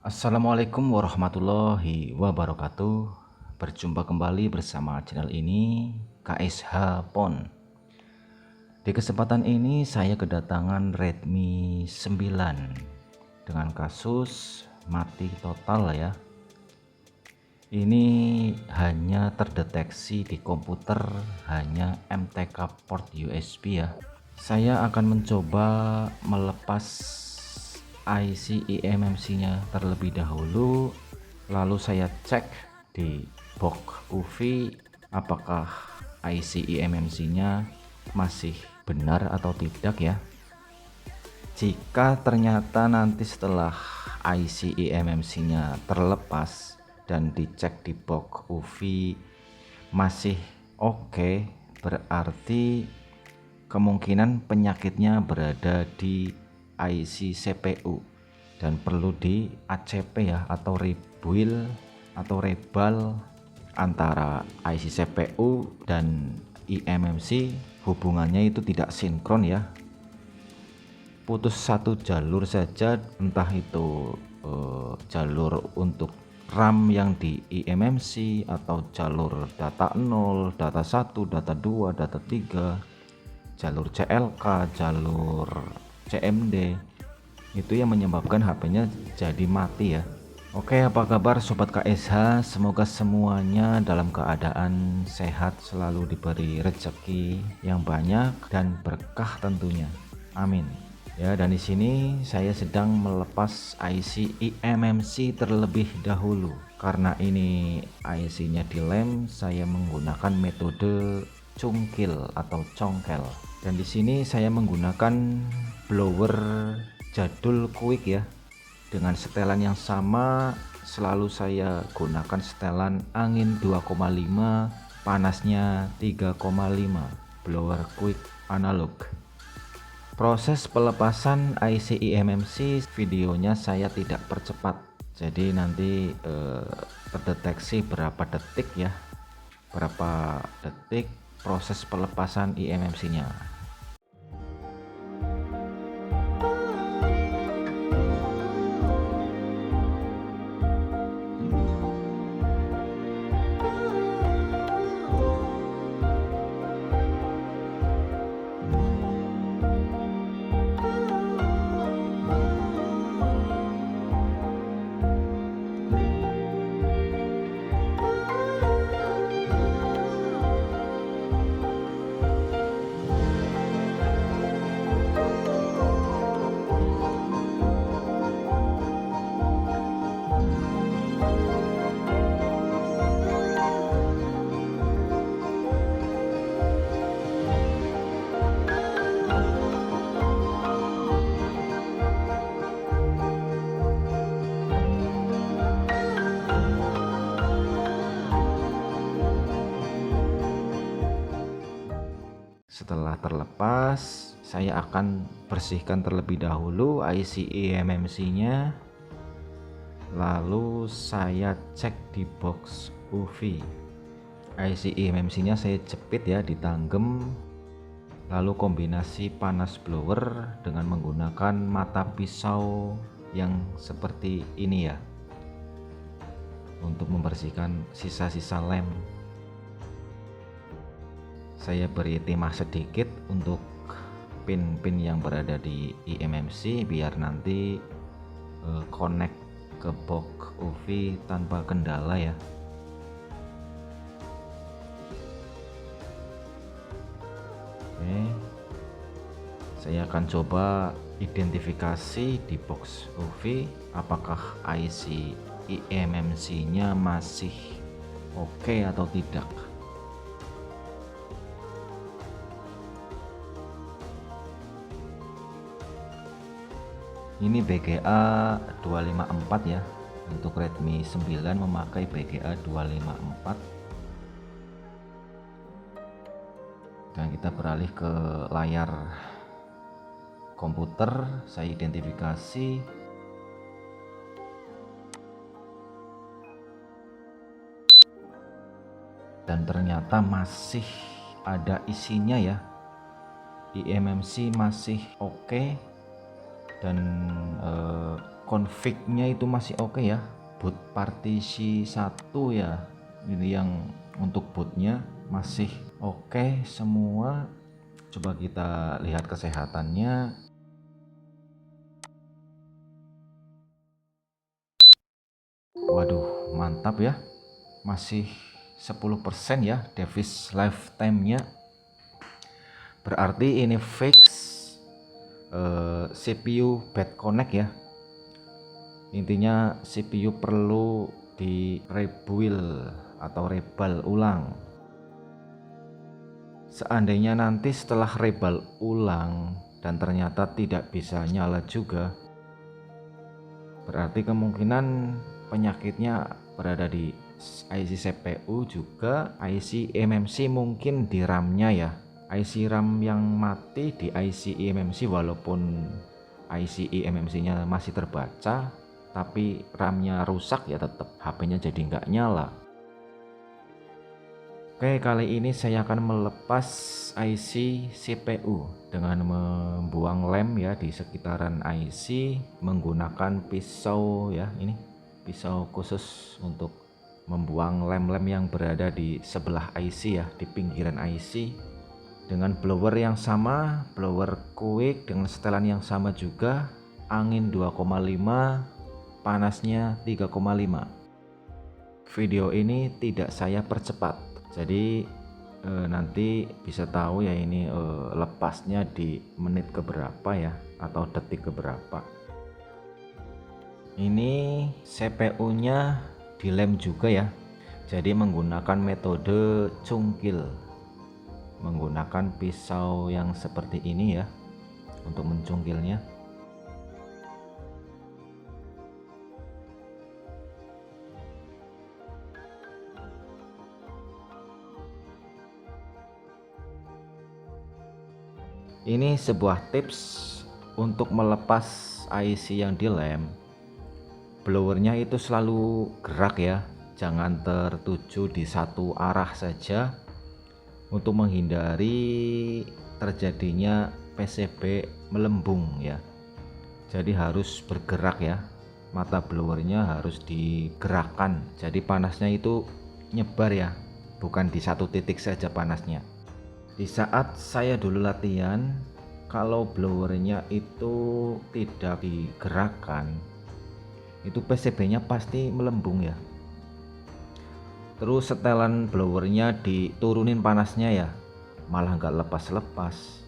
Assalamualaikum warahmatullahi wabarakatuh. Berjumpa kembali bersama channel ini KSH Pon. Di kesempatan ini saya kedatangan Redmi 9 dengan kasus mati total ya. Ini hanya terdeteksi di komputer hanya MTK port USB ya. Saya akan mencoba melepas IC eMMC-nya terlebih dahulu, lalu saya cek di box UV apakah IC eMMC-nya masih benar atau tidak ya. Jika ternyata nanti setelah IC eMMC-nya terlepas dan dicek di box UV masih oke, berarti kemungkinan penyakitnya berada di IC CPU dan perlu di ACP ya, atau rebuild atau rebal antara IC CPU dan eMMC. Hubungannya itu tidak sinkron ya, putus satu jalur saja, entah itu jalur untuk RAM yang di eMMC atau jalur data 0, data 1, data 2, data 3, jalur CLK, jalur CMD, itu yang menyebabkan HP-nya jadi mati ya. Oke, apa kabar sobat KSH? Semoga semuanya dalam keadaan sehat, selalu diberi rezeki yang banyak dan berkah tentunya. Amin. Ya, dan di sini saya sedang melepas IC eMMC terlebih dahulu. Karena ini IC-nya dilem, saya menggunakan metode cungkil atau congkel. Dan di sini saya menggunakan blower jadul quick ya, dengan setelan yang sama. Selalu saya gunakan setelan angin 2,5, panasnya 3,5, blower quick analog. Proses pelepasan IC eMMC videonya saya tidak percepat, jadi nanti terdeteksi berapa detik ya, berapa detik proses pelepasan eMMC-nya. Setelah terlepas, saya akan bersihkan terlebih dahulu IC eMMC-nya, lalu saya cek di box UV. IC eMMC-nya saya jepit ya, ditanggem, lalu kombinasi panas blower dengan menggunakan mata pisau yang seperti ini ya, untuk membersihkan sisa-sisa lem. Saya beri timah sedikit untuk pin-pin yang berada di eMMC biar nanti connect ke box UV tanpa kendala ya. Oke, saya akan coba identifikasi di box UV apakah IC eMMC-nya masih oke atau tidak. Ini BGA 254 ya, untuk Redmi 9 memakai BGA 254. Dan kita beralih ke layar komputer, saya identifikasi. Dan ternyata masih ada isinya ya, eMMC masih oke. Dan config-nya itu masih oke ya. Boot partisi 1 ya, ini yang untuk bootnya masih oke semua. Coba kita lihat kesehatannya. Waduh, mantap ya, masih 10% ya device lifetime-nya. Berarti ini fix CPU bad connect ya. Intinya CPU perlu di rebuild atau rebal ulang. Seandainya nanti setelah rebal ulang dan ternyata tidak bisa nyala juga, berarti kemungkinan penyakitnya berada di IC CPU juga IC eMMC, mungkin di RAM-nya ya. IC RAM yang mati di IC eMMC, walaupun IC eMMC-nya masih terbaca, tapi RAM-nya rusak ya tetap HP-nya jadi nggak nyala. Oke, kali ini saya akan melepas IC CPU dengan membuang lem ya di sekitaran IC menggunakan pisau ya, ini pisau khusus untuk membuang lem-lem yang berada di sebelah IC ya, di pinggiran IC. Dengan blower yang sama, blower quick dengan setelan yang sama juga, angin 2,5, panasnya 3,5. Video ini tidak saya percepat, jadi nanti bisa tahu ya ini lepasnya di menit keberapa ya, atau detik keberapa. Ini CPU nya dilem juga ya, jadi menggunakan metode cungkil, menggunakan pisau yang seperti ini ya untuk mencungkilnya. Ini sebuah tips untuk melepas IC yang dilem. Blowernya itu selalu gerak ya, jangan tertuju di satu arah saja untuk menghindari terjadinya PCB melembung ya. Jadi harus bergerak ya, mata blowernya harus digerakkan, jadi panasnya itu nyebar ya, bukan di satu titik saja panasnya. Di saat saya dulu latihan, kalau blowernya itu tidak digerakkan, itu PCB-nya pasti melembung ya. Terus setelan blowernya diturunin panasnya ya, malah nggak lepas-lepas.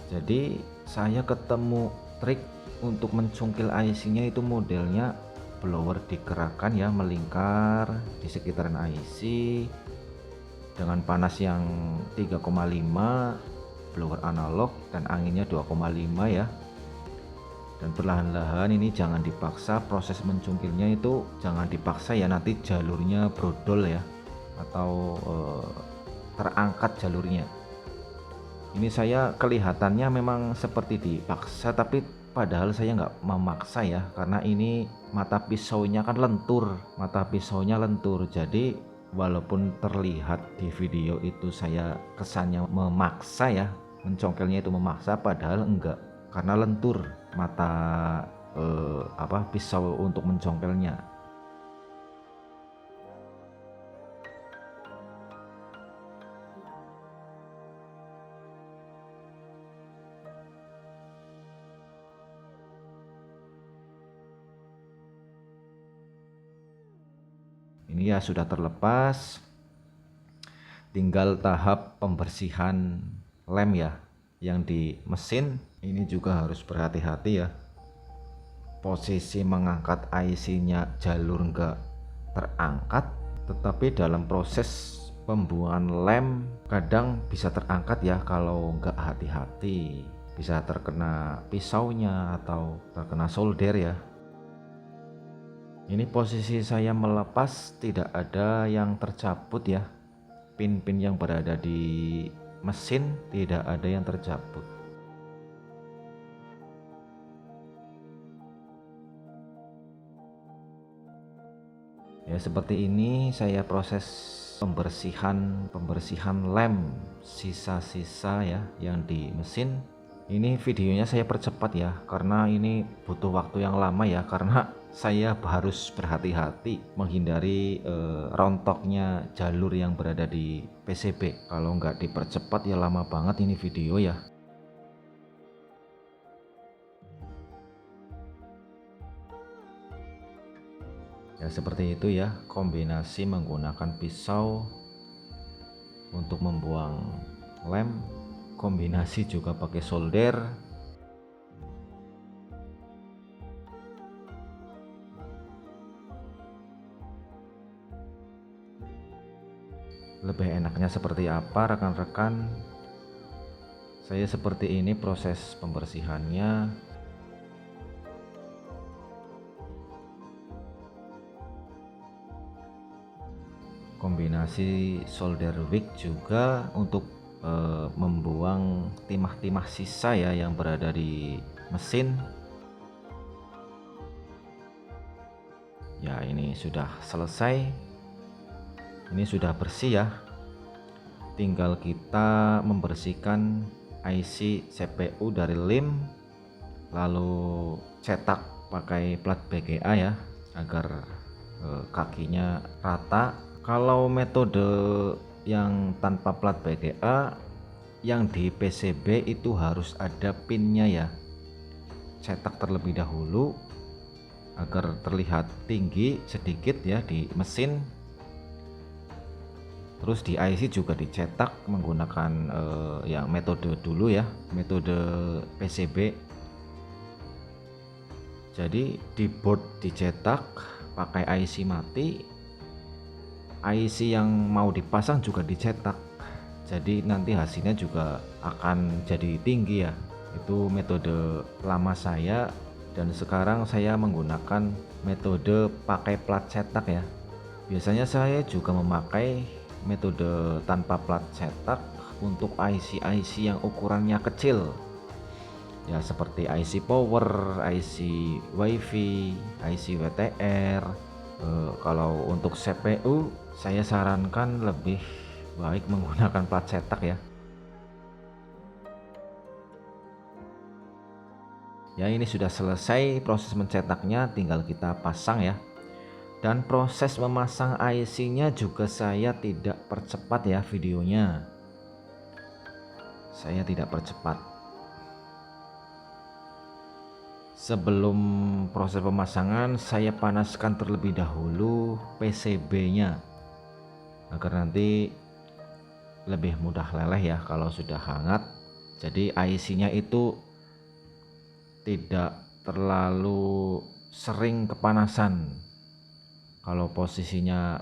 Jadi saya ketemu trik untuk mencungkil IC-nya, itu modelnya blower digerakkan ya, melingkar di sekitaran IC dengan panas yang 3,5, blower analog dan anginnya 2,5 ya. Dan perlahan-lahan, ini jangan dipaksa, proses mencungkilnya itu jangan dipaksa ya, nanti jalurnya brodol ya, atau terangkat jalurnya. Ini saya kelihatannya memang seperti dipaksa, tapi padahal saya nggak memaksa ya, karena ini mata pisaunya kan lentur, jadi walaupun terlihat di video itu saya kesannya memaksa ya, mencongkelnya itu memaksa, padahal enggak, karena lentur mata pisau untuk mencongkelnya. Ini ya sudah terlepas, tinggal tahap pembersihan lem ya yang di mesin. Ini juga harus berhati-hati ya, posisi mengangkat IC-nya jalur enggak terangkat, tetapi dalam proses pembuangan lem kadang bisa terangkat ya, kalau enggak hati-hati bisa terkena pisaunya atau terkena solder ya. Ini posisi saya melepas, tidak ada yang tercabut ya, pin-pin yang berada di mesin tidak ada yang tercabut. Ya seperti ini saya proses pembersihan lem, sisa-sisa ya yang di mesin. Ini videonya saya percepat ya, karena ini butuh waktu yang lama ya, karena saya harus berhati-hati menghindari rontoknya jalur yang berada di PCB. Kalau nggak dipercepat ya lama banget ini video ya. Ya seperti itu ya, kombinasi menggunakan pisau untuk membuang lem, kombinasi juga pakai solder. Lebih enaknya seperti apa rekan-rekan? Saya seperti ini proses pembersihannya. Kombinasi solder wick juga untuk membuang timah-timah sisa ya yang berada di mesin. Ya ini sudah selesai, ini sudah bersih ya, tinggal kita membersihkan IC CPU dari lem, lalu cetak pakai plat BGA ya agar kakinya rata. Kalau metode yang tanpa plat BGA yang di PCB itu harus ada pinnya ya, cetak terlebih dahulu agar terlihat tinggi sedikit ya di mesin. Terus di IC juga dicetak menggunakan yang metode dulu ya, metode PCB. Jadi di board dicetak pakai IC mati, IC yang mau dipasang juga dicetak, jadi nanti hasilnya juga akan jadi tinggi ya. Itu metode lama saya, dan sekarang saya menggunakan metode pakai plat cetak ya. Biasanya saya juga memakai metode tanpa plat cetak untuk IC-IC yang ukurannya kecil ya, seperti IC power, IC WiFi, IC WTR. Kalau untuk CPU saya sarankan lebih baik menggunakan plat cetak ya. Ya ini sudah selesai proses mencetaknya, tinggal kita pasang ya. Dan proses memasang IC-nya juga saya tidak percepat ya videonya. Saya tidak percepat. Sebelum proses pemasangan, saya panaskan terlebih dahulu PCB-nya agar nanti lebih mudah leleh ya kalau sudah hangat. Jadi IC-nya itu tidak terlalu sering kepanasan. Kalau posisinya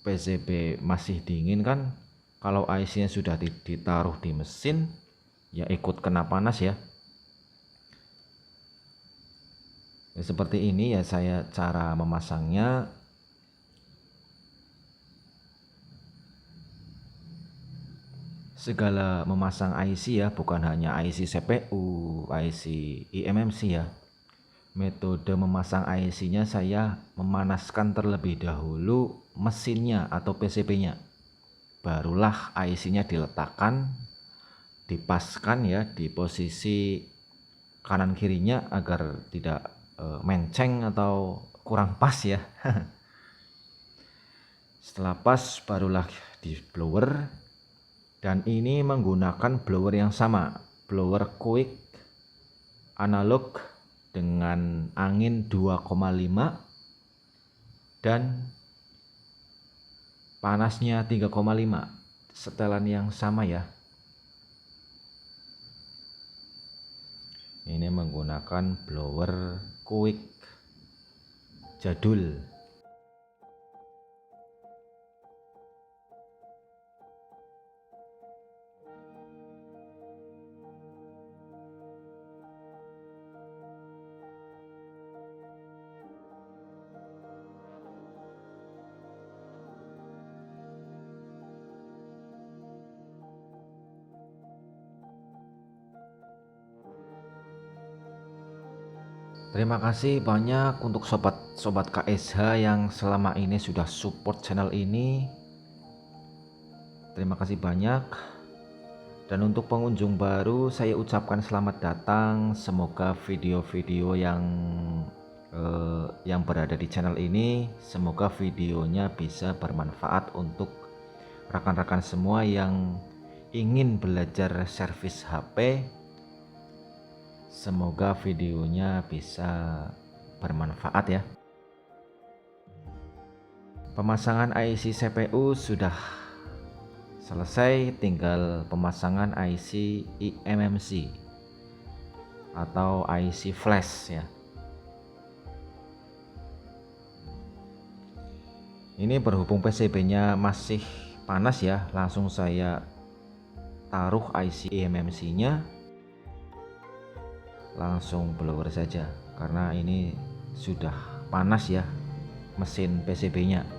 PCB masih dingin kan, kalau IC-nya sudah ditaruh di mesin ya ikut kena panas ya. Seperti ini ya saya cara memasangnya. Segala memasang IC ya, bukan hanya IC CPU, IC eMMC ya. Metode memasang IC-nya saya memanaskan terlebih dahulu mesinnya atau PCB-nya. Barulah IC-nya diletakkan, dipaskan ya di posisi kanan kirinya agar tidak menceng atau kurang pas ya. Setelah pas barulah di blower, dan ini menggunakan blower yang sama, blower quick analog dengan angin 2,5 dan panasnya 3,5, setelan yang sama ya. Ini menggunakan blower quick jadul. Terima kasih banyak untuk sobat-sobat KSH yang selama ini sudah support channel ini. Terima kasih banyak. Dan untuk pengunjung baru, saya ucapkan selamat datang. Semoga video-video yang berada di channel ini, semoga videonya bisa bermanfaat untuk rekan-rekan semua yang ingin belajar servis HP. Semoga videonya bisa bermanfaat ya. Pemasangan IC CPU sudah selesai, tinggal pemasangan IC eMMC atau IC flash ya. Ini berhubung PCB-nya masih panas ya, langsung saya taruh IC eMMC-nya, langsung blower saja karena ini sudah panas ya mesin PCB-nya.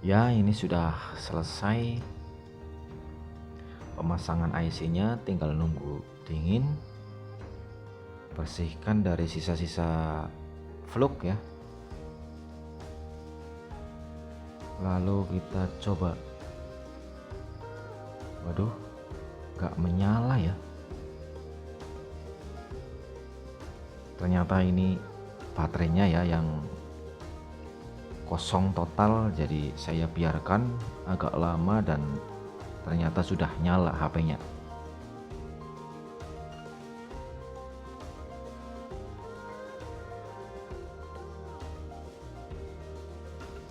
Ya, ini sudah selesai pemasangan IC-nya, tinggal nunggu dingin. Bersihkan dari sisa-sisa fluk ya. Lalu kita coba. Waduh, gak menyala ya. Ternyata ini baterainya ya yang kosong total, jadi saya biarkan agak lama dan ternyata sudah nyala HP-nya.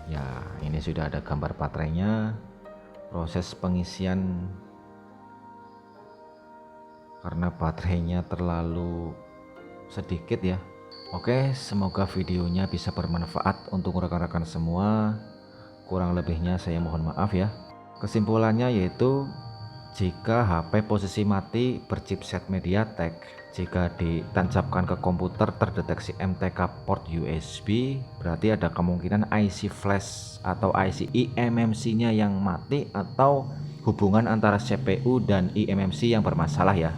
Ya, ini sudah ada gambar baterainya. Proses pengisian karena baterainya terlalu sedikit ya. Oke, semoga videonya bisa bermanfaat untuk rekan-rekan semua. Kurang lebihnya saya mohon maaf ya. Kesimpulannya yaitu, jika HP posisi mati berchipset MediaTek, jika ditancapkan ke komputer terdeteksi MTK port USB, berarti ada kemungkinan IC flash atau IC eMMC-nya yang mati atau hubungan antara CPU dan eMMC yang bermasalah ya.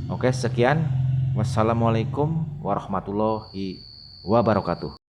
Oke, sekian. Wassalamualaikum warahmatullahi wabarakatuh.